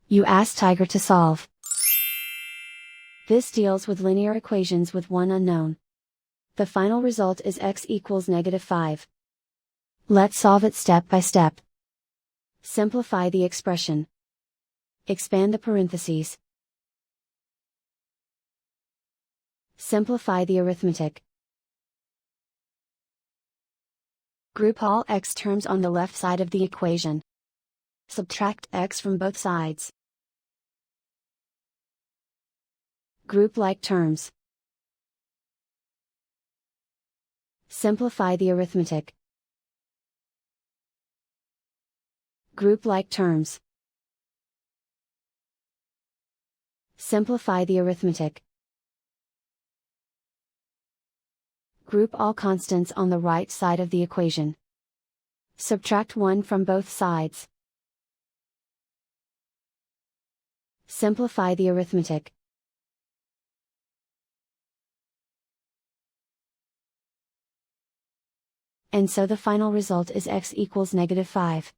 You ask Tiger to solve. This deals with linear equations with one unknown. The final result is x equals -5. Let's solve it step by step. Simplify the expression. Expand the parentheses. Simplify the arithmetic. Group all x terms on the left side of the equation. Subtract x from both sides. Group like terms. Simplify the arithmetic. Group like terms. Simplify the arithmetic. Group all constants on the right side of the equation. Subtract 1 from both sides. Simplify the arithmetic. And so the final result is x equals -5.